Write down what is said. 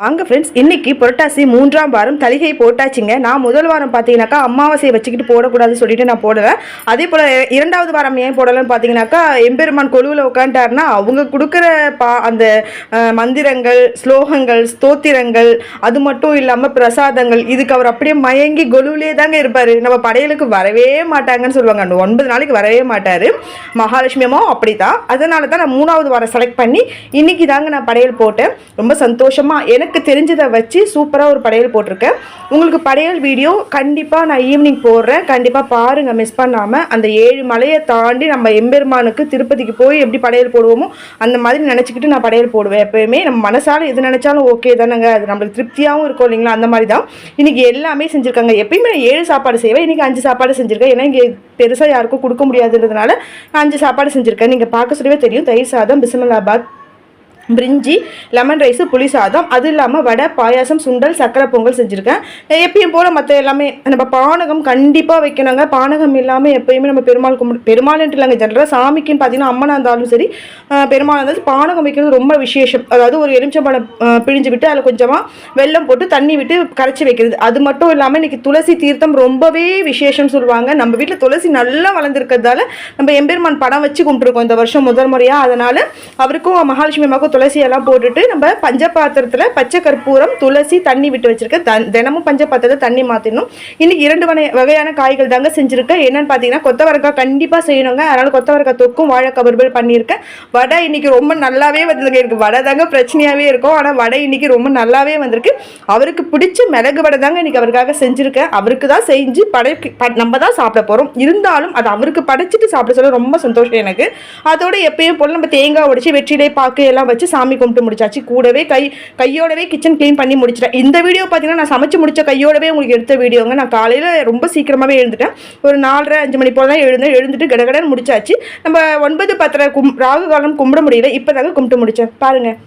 வாங்க ஃப்ரெண்ட்ஸ், இன்னைக்கு புரட்டாசி 3ஆம் வாரம் தலிகை போட்டாச்சுங்க. நான் முதல் வாரம் பார்த்தீங்கன்னாக்கா அமாவாசையை வச்சுக்கிட்டு போடக்கூடாதுன்னு சொல்லிட்டு நான் போடுவேன். அதே போல் 2வது வாரம் ஏன் போடலன்னு பார்த்தீங்கன்னாக்கா, எம்பெருமான் கொலுவில் உட்காந்துட்டாருன்னா அவங்க கொடுக்குற அந்த மந்திரங்கள், ஸ்லோகங்கள், ஸ்தோத்திரங்கள், அது மட்டும் இல்லாமல் பிரசாதங்கள், இதுக்கு அவர் அப்படியே மயங்கி கொலுவிலே தாங்க இருப்பார். நம்ம படையலுக்கு வரவே மாட்டாங்கன்னு சொல்லுவாங்க. அந்த 9 நாளைக்கு வரவே மாட்டார். மகாலட்சுமியமும் அப்படி தான். அதனால தான் நான் 3வது வாரம் செலக்ட் பண்ணி இன்னைக்கு தாங்க நான் படையல் போட்டேன். ரொம்ப சந்தோஷமாக எனக்கு தெரிஞ்சதை வச்சு சூப்பராக ஒரு படையல் போட்டிருக்கேன். உங்களுக்கு படையல் வீடியோ கண்டிப்பாக நான் ஈவினிங் போடுறேன். கண்டிப்பாக பாருங்கள், மிஸ் பண்ணாமல். அந்த 7 மலையை தாண்டி நம்ம எம்பெருமானுக்கு திருப்பதிக்கு போய் எப்படி படையல் போடுவோமோ அந்த மாதிரி நினச்சிக்கிட்டு நான் படையல் போடுவேன். எப்போயுமே நம்ம மனசால் எது நினச்சாலும் ஓகே தானேங்க, அது நம்மளுக்கு திருப்தியாகவும் இருக்கும் இல்லைங்களா? அந்த மாதிரி தான் இன்றைக்கி எல்லாமே செஞ்சுருக்காங்க. எப்பயுமே நான் 7 சாப்பாடு செய்வேன், இன்றைக்கி 5 சாப்பாடு செஞ்சுருக்கேன். ஏன்னா இங்கே பெருசாக யாருக்கும் கொடுக்க முடியாதுன்றதுனால நான் 5 சாப்பாடு செஞ்சுருக்கேன். நீங்கள் பார்க்க சொல்லவே தெரியும். தயிர் சாதம், பிஸ்மில்லாபாத், பிரிஞ்சி, லெமன் ரைஸு, புளி சாதம், அது இல்லாமல் வடை, பாயாசம், சுண்டல், சக்கரை பொங்கல் செஞ்சுருக்கேன். எப்பயும் போல் மற்ற எல்லாமே நம்ம பானகம் கண்டிப்பாக வைக்கணுங்க. பானகம் இல்லாமல் எப்பயுமே நம்ம பெருமாள்ன்ட்டு இல்லைங்க, ஜென்ரலாக சாமிக்குன்னு பார்த்தீங்கன்னா அம்மனாக இருந்தாலும் சரி, பெருமாள் இருந்தாலும் பானகம் வைக்கிறது ரொம்ப விசேஷம். அதாவது ஒரு எலுமிச்சம்பழம் பிழிஞ்சு விட்டு அதில் கொஞ்சமாக வெல்லம் போட்டு தண்ணி விட்டு கரைச்சி வைக்கிறது. அது மட்டும் இல்லாமல் இன்றைக்கி துளசி தீர்த்தம் ரொம்பவே விசேஷம் சொல்லுவாங்க. நம்ம வீட்டில் துளசி நல்லா வளர்ந்துருக்கிறதால நம்ம எம்பெருமான் படம் வச்சு கும்பிட்டுருக்கோம் இந்த வருஷம் முதல் முறையாக. அதனால் அவருக்கும் மகாலட்சுமி அம்மாவுக்கும் துளசியெல்லாம் போட்டுட்டு நம்ம பஞ்சபாத்திரத்தில் பச்சை கற்பூரம், துளசி, தண்ணி விட்டு வச்சுருக்கேன். தினமும் பஞ்சபாத்திரத்தை தண்ணி மாற்றிடணும். இன்றைக்கி 2 வகையான காய்கள் தாங்க செஞ்சுருக்கேன். என்னென்னு பார்த்தீங்கன்னா கொத்தவரக்காய் கண்டிப்பாக செய்யணுங்க. அதனால் கொத்தவரக்காய் தொக்கும் வாழைக்காய் வறுவல் பண்ணியிருக்கேன். வடை இன்றைக்கி ரொம்ப நல்லாவே வந்திருக்கு. எனக்கு வடை தாங்க பிரச்சனையாகவே இருக்கும், ஆனால் வடை இன்றைக்கி ரொம்ப நல்லாவே வந்திருக்கு. அவருக்கு பிடிச்ச மிளகு வடை தாங்க இன்றைக்கி அவருக்காக செஞ்சுருக்கேன். அவருக்கு தான் செஞ்சு நம்ம தான் சாப்பிட போகிறோம். இருந்தாலும் அது அவருக்கு படைச்சிட்டு சாப்பிட சொல்ல ரொம்ப சந்தோஷம் எனக்கு. அதோட எப்பயும் போல் நம்ம தேங்காய் உடைச்சி வெற்றிலை பாக்கு எல்லாம் வச்சு சாமி கும்பிட்டு முடிச்சாச்சு. கூடவே கையோடவே கிச்சன் க்ளீன் பண்ணி முடிச்சிட்டேன். இந்த வீடியோ பார்த்தீங்கன்னா நான் சமைச்சு முடிச்ச கையோடவே உங்களுக்கு எடுத்த வீடியோங்க. நான் காலையில் ரொம்ப சீக்கிரமாகவே எழுந்துட்டேன். ஒரு 4:30-5 மணி போல தான் எழுந்துட்டு கடகடன்னு முடிச்சாச்சு. நம்ம 9-10 ராகு காலம் கும்பிட முடியல. இப்போ தாங்க கும்பிட்டு முடித்தேன் பாருங்கள்.